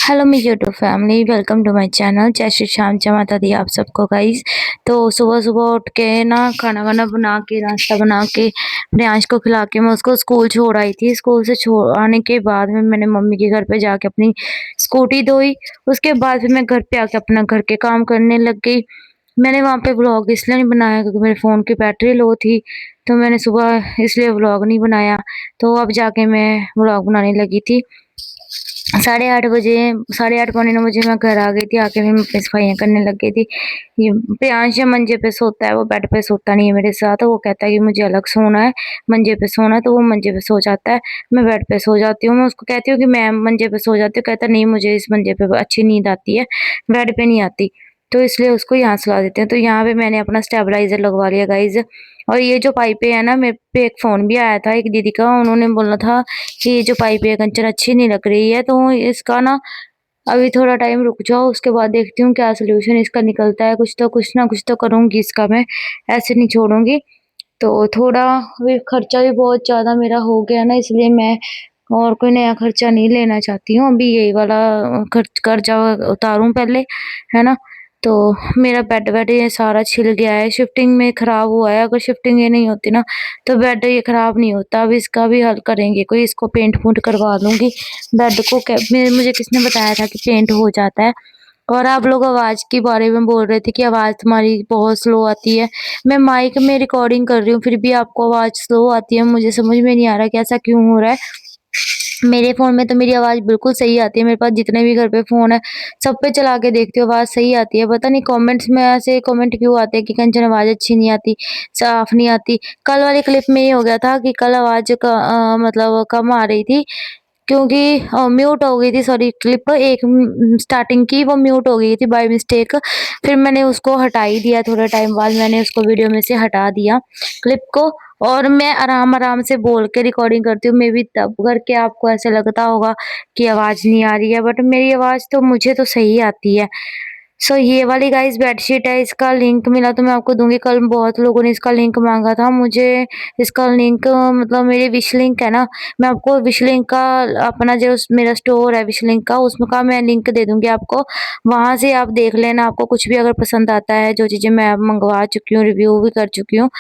Hello मेरी YouTube family, welcome to my channel. जय श्री श्याम, जय माता दी आप सबको गाइस। तो सुबह-सुबह उठ के ना खाना-वाना बना के, नाश्ता बना के, प्रियांश को खिला के मैं उसको स्कूल छोड़ आई थी। स्कूल से छोड़ आने के बाद में मैंने मम्मी के घर पे जाके अपनी स्कूटी धोई। उसके बाद फिर मैं घर पे आके अपना घर के काम करने लग गई। मैंने वहाँ पे व्लॉग इसलिए नहीं बनाया क्योंकि मेरे फ़ोन की बैटरी लो थी, तो मैंने सुबह इसलिए व्लॉग नहीं बनाया। तो अब जाके मैं व्लॉग बनाने लगी थी। साढ़े 8 बजे, साढ़े 8 पौने 9 बजे मैं घर आ गई थी। आके फिर मैं अपनी सफाइयाँ करने लग गई थी। ये प्रियांश मंजे पे सोता है, वो बेड पे सोता नहीं है मेरे साथ। वो कहता है कि मुझे अलग सोना है, मंजे पे सोना है, तो वो मंजे पे सो जाता है। मैं बेड पे सो जाती हूँ। मैं उसको कहती हूँ कि मैं मंजे पे सो जाती हूँ, कहता है नहीं मुझे इस मंजे पे अच्छी नींद आती है, बेड पे नहीं आती। तो इसलिए उसको यहाँ सुला देते हैं। तो यहाँ पे मैंने अपना स्टेबलाइज़र लगवा लिया गाइज़। और ये जो पाइपें हैं ना, मेरे पे एक फ़ोन भी आया था एक दीदी का, उन्होंने बोला था कि ये जो पाइपें है कंचन अच्छी नहीं लग रही है, तो इसका ना अभी थोड़ा टाइम रुक जाओ, उसके बाद देखती हूँ क्या सॉल्यूशन इसका निकलता है। कुछ ना कुछ तो करूँगी इसका मैं, ऐसे नहीं छोड़ूँगी। तो थोड़ा अभी खर्चा भी बहुत ज़्यादा मेरा हो गया ना, इसलिए मैं और कोई नया खर्चा नहीं लेना चाहती हूँ। अभी यही वाला कर्जा उतारूँ पहले, है ना? तो मेरा बेड-वेड ये सारा छिल गया है, शिफ्टिंग में खराब हुआ है। अगर शिफ्टिंग ये नहीं होती ना, तो बेड ये खराब नहीं होता। अब इसका भी हल करेंगे कोई, इसको पेंट-पूंट करवा लूँगी। बेड को मुझे किसने बताया था कि पेंट हो जाता है। और आप लोग आवाज़ के बारे में बोल रहे थे कि आवाज़ तुम्हारी बहुत स्लो आती है। मैं माइक में रिकॉर्डिंग कर रही हूँ, फिर भी आपको आवाज़ स्लो आती है। मुझे समझ में नहीं आ रहा कि ऐसा क्यों हो रहा है। मेरे फ़ोन में तो मेरी आवाज़ बिल्कुल सही आती है। मेरे पास जितने भी घर पे फ़ोन है, सब पे चला के देखती हूँ, आवाज़ सही आती है। पता नहीं कमेंट्स में ऐसे कमेंट क्यों आते हैं कि कंचन आवाज़ अच्छी नहीं आती, साफ़ नहीं आती। कल वाली क्लिप में ये हो गया था कि कल आवाज़ मतलब कम आ रही थी, क्योंकि म्यूट हो गई थी, सॉरी क्लिप एक स्टार्टिंग की वो म्यूट हो गई थी बाय मिस्टेक। फिर मैंने उसको हटा ही दिया, थोड़े टाइम बाद मैंने उसको वीडियो में से हटा दिया क्लिप को। और मैं आराम-आराम से बोल के रिकॉर्डिंग करती हूँ। मेबी तब करके आपको ऐसा लगता होगा कि आवाज़ नहीं आ रही है, बट मेरी आवाज़ तो मुझे तो सही आती है। सो ये वाली गाइस बेडशीट है, इसका लिंक मिला तो मैं आपको दूँगी। कल बहुत लोगों ने इसका लिंक माँगा था मुझे। इसका लिंक मतलब मेरी विश लिंक है ना, मैं आपको विश लिंक का अपना जो मेरा स्टोर है विश लिंक का, उसमें का मैं लिंक दे दूँगी आपको। वहाँ से आप देख लेना, आपको कुछ भी अगर पसंद आता है, जो चीज़ें मैं मँगवा चुकी हूँ, रिव्यू भी कर चुकी हूँ,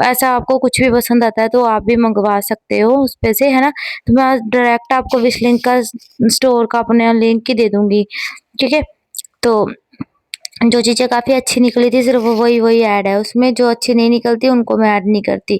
ऐसा आपको कुछ भी पसंद आता है तो आप भी मँगवा सकते हो उस पे से, है ना? तो मैं डायरेक्ट आपको विश लिंक का स्टोर का अपना लिंक ही दे दूँगी, ठीक है? तो जो चीज़ें काफ़ी अच्छी निकली थी सिर्फ़ वही-वही ऐड है उसमें, जो अच्छी नहीं निकलती उनको मैं ऐड नहीं करती।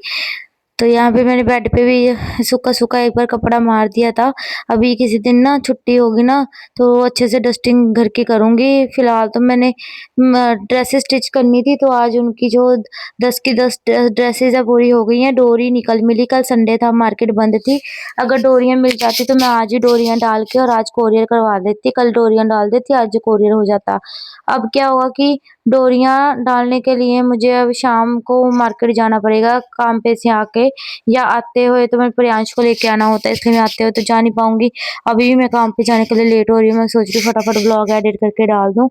तो यहाँ पे मैंने बेड पे भी सूखा-सूखा एक बार कपड़ा मार दिया था। अभी किसी दिन ना छुट्टी होगी ना, तो अच्छे से डस्टिंग घर की करूँगी। फिलहाल तो मैंने ड्रेसेस स्टिच करनी थी, तो आज उनकी जो 10 की 10 ड्रेसेस है पूरी हो गई हैं। डोरी निकल मिली, कल संडे था मार्केट बंद थी। अगर डोरियाँ मिल जाती तो मैं आज ही डोरियाँ डाल के और आज कोरियर करवा देती। कल डोरियाँ डाल देती, आज कोरियर हो जाता। अब क्या होगा कि डोरियाँ डालने के लिए मुझे अब शाम को मार्केट जाना पड़ेगा काम पे से आके, या आते हुए तो मैं प्रियांश को लेके आना होता है, इसलिए मैं आते हुए तो जा नहीं पाऊँगी। अभी भी मैं काम पे जाने के लिए लेट हो रही हूँ, मैं सोच रही हूँ फटाफट व्लॉग एडिट करके डाल दूँ,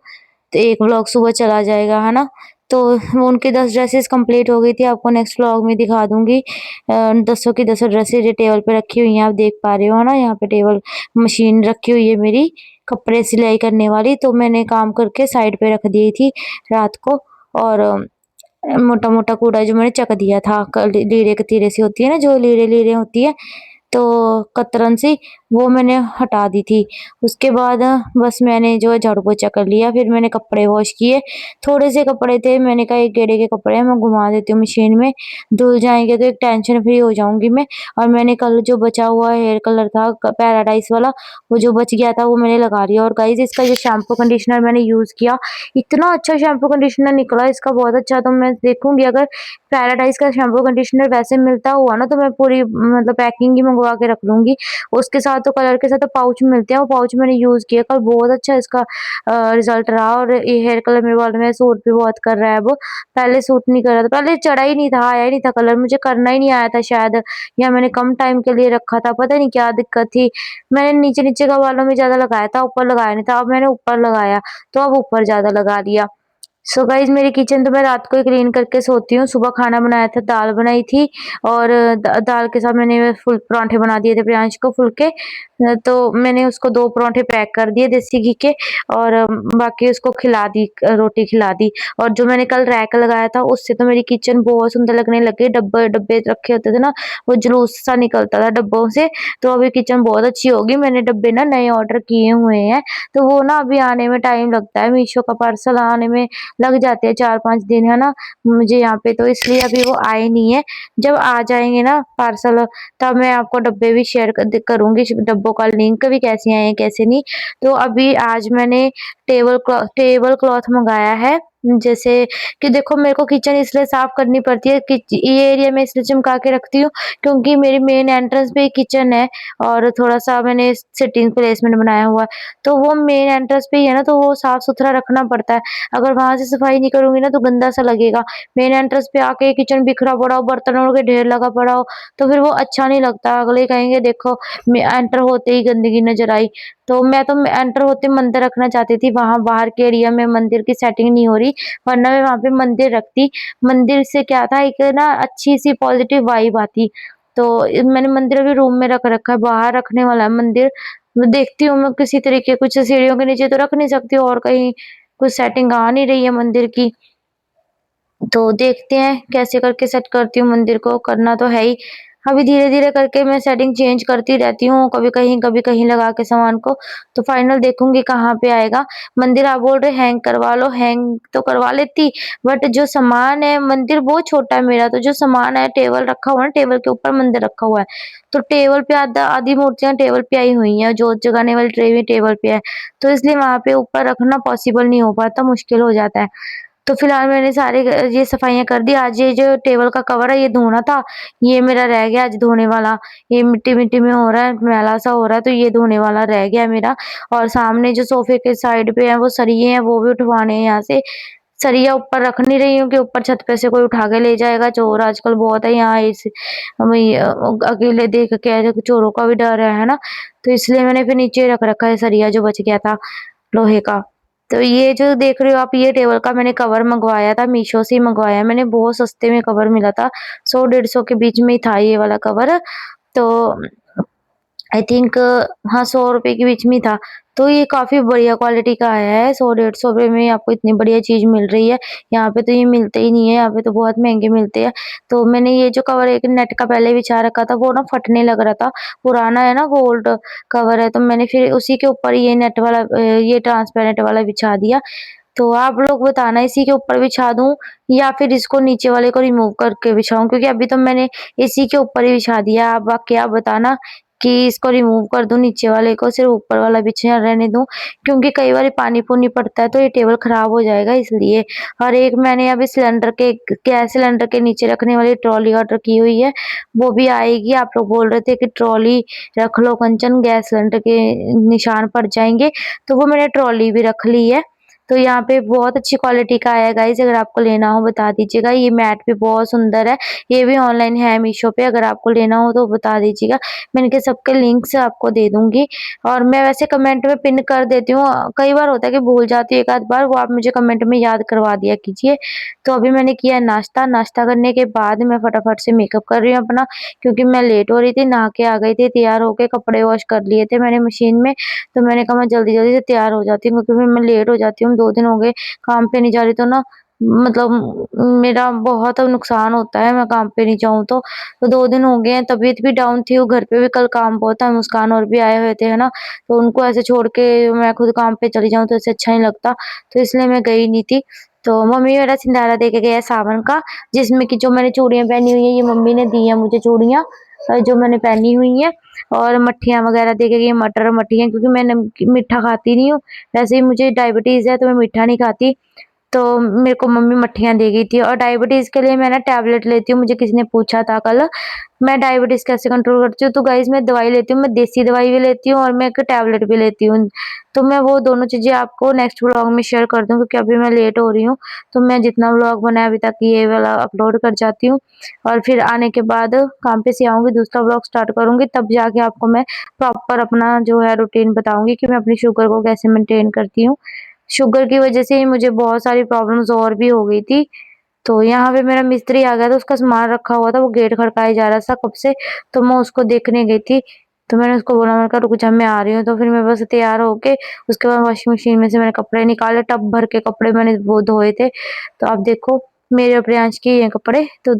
तो एक व्लॉग सुबह चला जाएगा, है ना? तो वो उनकी 10 ड्रेसेस कंप्लीट हो गई थी, आपको नेक्स्ट व्लॉग में दिखा दूँगी। दसों की दसों ड्रेसेस ये टेबल पे रखी हुई हैं, आप देख पा रहे हो, है ना? यहाँ पे टेबल मशीन रखी हुई है मेरी, कपड़े सिलाई करने वाली, तो मैंने काम करके साइड पे रख दी थी रात को। और मोटा-मोटा कूड़ा जो मैंने चक दिया था, लीरे-कतीरे सी होती है ना, जो लीरे-लीरे होती है, तो कतरन सी, वो मैंने हटा दी थी। उसके बाद बस मैंने जो है झाड़ू-पोछा कर लिया, फिर मैंने कपड़े वॉश किए। थोड़े से कपड़े थे, मैंने कहा एक गेड़े के कपड़े हैं, मैं घुमा देती हूँ मशीन में, धुल जाएँगे तो एक टेंशन फ्री हो जाऊँगी मैं। और मैंने कल जो बचा हुआ हेयर कलर था पैराडाइज़ वाला, वो जो बच गया था वो मैंने लगा लिया। और गाइज़ इसका जो शैम्पू कंडीशनर मैंने यूज़ किया, इतना अच्छा शैम्पू कंडीशनर निकला इसका, बहुत अच्छा। तो मैं देखूँगी अगर पैराडाइज़ का शैम्पू कंडीशनर वैसे मिलता हुआ ना, तो मैं पूरी मतलब पैकिंग ही मँगवा के रख लूँगी। उसके साथ तो कलर के साथ तो पाउच मिलते हैं, वो पाउच मैंने यूज़ किया कल, बहुत अच्छा इसका रिज़ल्ट रहा। और ये हेयर कलर मेरे बालों में सूट भी बहुत कर रहा है अब, पहले सूट नहीं कर रहा था, पहले चढ़ा ही नहीं था, आया ही नहीं था कलर, मुझे करना ही नहीं आया था शायद, या मैंने कम टाइम के लिए रखा था, पता नहीं क्या दिक्कत थी। मैंने नीचे-नीचे का बालों में ज़्यादा लगाया था, ऊपर लगाया नहीं था, अब मैंने ऊपर लगाया, तो अब ऊपर ज़्यादा लगा लिया। सो गाइस मेरी किचन तो मैं रात को ही क्लीन करके सोती हूँ। सुबह खाना बनाया था, दाल बनाई थी और दाल के साथ मैंने फुल पराठे बना दिए थे प्रियांश को फुल्के। तो मैंने उसको 2 पराठे पैक कर दिए देसी घी के और बाकी उसको खिला दी, रोटी खिला दी। और जो मैंने कल रैक लगाया था उससे तो मेरी किचन बहुत सुंदर लगने लग गई। डब्बे डब्बे रखे होते थे ना, वो जुलूस सा निकलता था डब्बों से, तो अभी किचन बहुत अच्छी हो गई। मैंने डब्बे ना नए ऑर्डर किए हुए हैं, तो वो ना अभी आने में टाइम लगता है। मीशो का पार्सल आने में लग जाते हैं 4-5 दिन, है ना? मुझे यहाँ पे, तो इसलिए अभी वो आए नहीं है। जब आ जाएँगे ना पार्सल, तब मैं आपको डब्बे भी शेयर करूँगी, डब्बों का लिंक भी, कैसे आए हैं कैसे नहीं। तो अभी आज मैंने टेबल क्लॉथ मँगाया है। जैसे कि देखो, मेरे को किचन इसलिए साफ करनी पड़ती है कि ये एरिया मैं इसलिए चिमका के रखती हूँ क्योंकि मेरी मेन एंट्रेंस पे ही किचन है और थोड़ा-सा मैंने सिटिंग प्लेसमेंट बनाया हुआ है। तो वो मेन एंट्रेंस पे ही है ना, तो वो साफ-सुथरा रखना पड़ता है। अगर वहाँ से सफाई नहीं करूँगी ना तो गंदा सा लगेगा। मेन एंट्रेंस पे आके किचन बिखरा पड़ा हो, बर्तनों के ढेर लगा पड़ा हो, तो फिर वो अच्छा नहीं लगता। अगले कहेंगे देखो एंटर होते ही गंदगी नज़र आई। तो मैं तो एंटर होते मंदिर रखना चाहती थी, वहाँ बाहर के एरिया में मंदिर की सेटिंग नहीं हो रही, वरना मैं वहाँ पे मंदिर रखती। मंदिर से क्या था, एक ना अच्छी-सी पॉजिटिव वाइब आती। तो मैंने मंदिर अभी रूम में रख रखा है, बाहर रखने वाला है मंदिर। मैं देखती हूँ, मैं किसी तरीके कुछ सीढ़ियों के नीचे तो रख नहीं सकती और कहीं कुछ सेटिंग आ नहीं रही है मंदिर की। तो देखते हैं कैसे करके सेट करती हूँ मंदिर को, करना तो है ही। अभी धीरे-धीरे करके मैं सेटिंग चेंज करती रहती हूँ, कभी कहीं लगा के सामान को, तो फाइनल देखूँगी कहाँ पे आएगा। मंदिर आप बोल रहे हैंग करवा लो, हैंग तो करवा लेती, बट जो सामान है, मंदिर बहुत छोटा है मेरा, तो जो सामान है, टेबल रखा हुआ है, टेबल के ऊपर मंदिर रखा हुआ है। तो टेबल पे आधी मूर्तियाँ टेबल पे आई हुई हैं, जोत जगाने वाली ट्रे भी टेबल पे है, तो इसलिए वहाँ पे ऊपर रखना पॉसिबल नहीं हो पाता, मुश्किल हो जाता है। तो फिलहाल मैंने सारे ये सफाइयाँ कर दी। आज ये जो टेबल का कवर है ये धोना था, ये मेरा रह गया आज धोने वाला। ये मिट्टी-मिट्टी में हो रहा है, मैला सा हो रहा है, तो ये धोने वाला रह गया मेरा। और सामने जो सोफ़े के साइड पे है वो सरिये हैं, वो भी उठवाने हैं यहाँ से। सरिया ऊपर रख नहीं रही हूँ कि ऊपर छत पे से कोई उठा के ले जाएगा, चोर आजकल बहुत है यहाँ, इस वही अकेले देख के चोरों का भी डर है ना? तो इसलिए मैंने फिर नीचे रख रखा है सरिया जो बच गया था लोहे का। तो ये जो देख रहे हो आप, ये टेबल का मैंने कवर मँगवाया था, मीशो से ही मँगवाया मैंने, बहुत सस्ते में कवर मिला था। 100-150 के बीच में ही था ये वाला कवर। तो आई थिंक हाँ, ₹100 के बीच में ही था। तो ये काफ़ी बढ़िया क्वालिटी का आया है, 100-150 में आपको इतनी बढ़िया चीज़ मिल रही है। यहाँ पे तो ये मिलते ही नहीं है, यहाँ पे तो बहुत महँगे मिलते हैं। तो मैंने ये जो कवर एक नेट का पहले बिछा रखा था, वो ना फटने लग रहा था। पुराना है ना, गोल्ड कवर है, तो मैंने फिर उसी के ऊपर ये नेट वाला ये ट्रांसपेरेंट वाला बिछा दिया। तो आप लोग बताना, इसी के ऊपर बिछा दूँ या फिर इसको नीचे वाले को रिमूव करके बिछाऊँ? क्योंकि अभी तो मैंने इसी के ऊपर ही बिछा दिया। आप बाकी आप बताना कि इसको रिमूव कर दूँ नीचे वाले को, सिर्फ़ ऊपर वाला बिछा रहने दूँ? क्योंकि कई बारी पानी-पूनी पड़ता है तो ये टेबल खराब हो जाएगा इसलिए। और एक मैंने अभी सिलेंडर के गैस सिलेंडर के नीचे रखने वाली ट्रॉली ऑर्डर की हुई है, वो भी आएगी। आप लोग बोल रहे थे कि ट्रॉली रख लो कंचन, गैस सिलेंडर के निशान पड़ जाएँगे, तो वो मैंने ट्रॉली भी रख ली है। तो यहाँ पे बहुत अच्छी क्वालिटी का आया है गाइज़, अगर आपको लेना हो बता दीजिएगा। ये मैट भी बहुत सुंदर है, ये भी ऑनलाइन है मीशो पे, अगर आपको लेना हो तो बता दीजिएगा। मैं इनके सबके लिंक्स आपको दे दूँगी और मैं वैसे कमेंट में पिन कर देती हूँ। कई बार होता है कि भूल जाती हूँ एक आध बार, वो आप मुझे कमेंट में याद करवा दिया कीजिए। तो अभी मैंने किया है नाश्ता, नाश्ता करने के बाद मैं फटाफट से मेकअप कर रही हूँ अपना, क्योंकि मैं लेट हो रही थी, नहा के आ गई थी, तैयार होके कपड़े वॉश कर लिए थे मैंने मशीन में। तो मैंने कहा मैं जल्दी-जल्दी से तैयार हो जाती हूँ, क्योंकि फिर मैं लेट हो जाती हूँ। 2 दिन हो गए काम पे नहीं जा रही, तो ना मतलब मेरा बहुत नुकसान होता है, मैं काम पे नहीं जाऊँ तो। तो 2 दिन हो गए हैं, तबीयत भी डाउन थी और घर पे भी कल काम बहुत था, मुस्कान और भी आए हुए थे, है ना? तो उनको ऐसे छोड़ के मैं खुद काम पे चली जाऊँ तो ऐसे अच्छा नहीं लगता, तो इसलिए मैं गई नहीं थी। तो मम्मी मेरा सिंधारा दे के गए हैं सावन का, जिसमें कि जो मैंने चूड़ियाँ पहनी हुई हैं, ये मम्मी ने दी हैं मुझे चूड़ियाँ, जो मैंने पहनी हुई हैं। और मट्ठियाँ वगैरह दे के गई हैं, मटर मट्ठियाँ, क्योंकि मैं मीठा खाती नहीं हूँ। वैसे ही मुझे डायबिटीज़ है तो मैं मीठा नहीं खाती, तो मेरे को मम्मी मट्ठियाँ दे गई थी। और डायबिटीज़ के लिए मैं ना टैबलेट लेती हूँ, मुझे किसी ने पूछा था कल, मैं डायबिटीज़ कैसे कंट्रोल करती हूँ? तो गाइज़ मैं दवाई लेती हूँ, मैं देसी दवाई भी लेती हूँ और मैं एक टैबलेट भी लेती हूँ। तो मैं वो दोनों चीज़ें आपको नेक्स्ट व्लॉग में शेयर कर दूँ, क्योंकि अभी मैं लेट हो रही हूँ, तो मैं जितना व्लॉग बनाया अभी तक ये वाला अपलोड कर जाती हूँ और फिर आने के बाद काम पे से आऊँगी, दूसरा व्लॉग स्टार्ट करूँगी, तब जाके आपको मैं प्रॉपर अपना जो है रूटीन बताऊँगी कि मैं अपनी शुगर को कैसे मेंटेन करती हूँ। शुगर की वज़ह से ही मुझे बहुत सारी प्रॉब्लम्स और भी हो गई थी। तो यहाँ पे मेरा मिस्त्री आ गया था, उसका सामान रखा हुआ था, वो गेट खड़काए जा रहा था कब से, तो मैं उसको देखने गई थी। तो मैंने उसको बोला, मैंने कहा रुक जा मैं आ रही हूँ, तो फिर मैं बस तैयार होके उसके बाद वॉशिंग मशीन में से मैंने कपड़े निकाले, टब भर के कपड़े मैंने वो धोए थे। तो अब देखो मेरे और प्रियांश के ये कपड़े, तो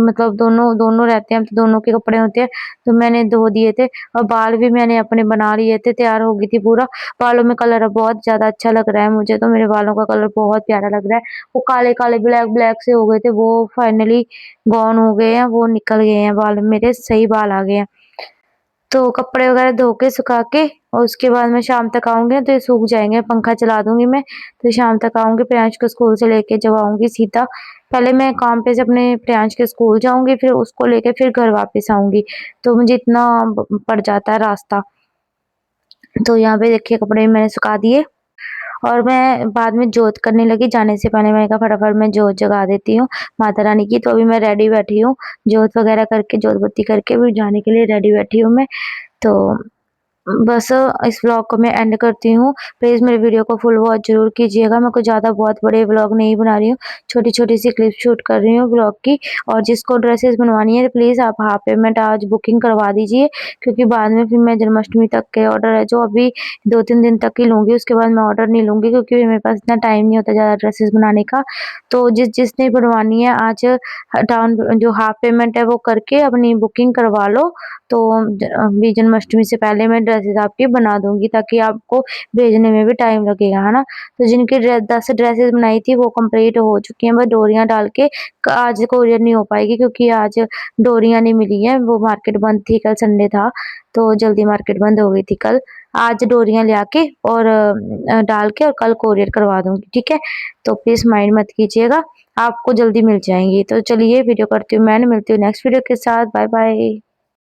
मतलब दोनों दोनों रहते हैं, तो दोनों के कपड़े होते हैं, तो मैंने धो दिए थे और बाल भी मैंने अपने बना लिए थे, तैयार हो गई थी पूरा। बालों में कलर अब बहुत ज़्यादा अच्छा लग रहा है मुझे तो, मेरे बालों का कलर बहुत प्यारा लग रहा है। वो काले-काले, ब्लैक-ब्लैक से हो गए थे, वो फाइनली गॉन हो गए हैं, वो निकल गए हैं बाल मेरे, सही बाल आ गए हैं। तो कपड़े वगैरह धो के सुखा के और उसके बाद मैं शाम तक आऊँगी ना तो ये सूख जाएँगे, पंखा चला दूँगी मैं, तो शाम तक आऊँगी, प्रियांश को स्कूल से लेके जब आऊँगी सीधा, पहले मैं काम पे से अपने प्रियांश के स्कूल जाऊँगी, फिर उसको लेके फिर घर वापस आऊँगी। तो मुझे इतना पड़ जाता है रास्ता। तो यहाँ पे देखिए कपड़े मैंने सुखा दिए और मैं बाद में जोत करने लगी, जाने से पहले मैंने कहा फटाफट मैं जोत जगा देती हूँ माता रानी की, तो अभी मैं रेडी बैठी हूँ, जोत वगैरह करके, जोत बत्ती करके फिर जाने के लिए रेडी बैठी हूँ मैं। तो बस इस व्लॉग को मैं एंड करती हूँ। प्लीज़ मेरे वीडियो को फुल वॉच ज़रूर कीजिएगा। मैं कुछ ज़्यादा बहुत बड़े व्लॉग नहीं बना रही हूँ। छोटी-छोटी सी क्लिप शूट कर रही हूँ व्लॉग की और जिसको ड्रेसेस बनवानी है प्लीज़ आप हाफ पेमेंट आज बुकिंग करवा दीजिए क्योंकि बाद में फिर मैं जन्माष्टमी तक के ऑर्डर है जो अभी 2-3 दिन तक ही लूँगी, उसके बाद मैं ऑर्डर नहीं लूँगी क्योंकि मेरे पास इतना टाइम नहीं होता ज़्यादा ड्रेसेस बनाने का। तो जिसने बनवानी है आज डाउन जो हाफ पेमेंट है वो करके अपनी बुकिंग करवा लो। तो अभी जन्माष्टमी से पहले मैं ड्रेसेस आपकी बना दूँगी ताकि आपको भेजने में भी टाइम लगेगा, है ना? तो जिनकी 10 ड्रेसेस बनाई थी वो कंप्लीट हो चुकी हैं, बस डोरियाँ डाल के आज कोरियर नहीं हो पाएगी क्योंकि आज डोरियाँ नहीं मिली हैं, वो मार्केट बंद थी, कल संडे था, तो जल्दी मार्केट बंद हो गई थी कल। आज डोरियाँ ले आके और डाल के और कल कोरियर करवा दूँगी, ठीक है? तो प्लीज़ माइंड मत कीजिएगा, आपको जल्दी मिल जाएँगी। तो चलिए वीडियो करती हूँ मैं, मिलती हूँ नेक्स्ट वीडियो के साथ, बाय बाय।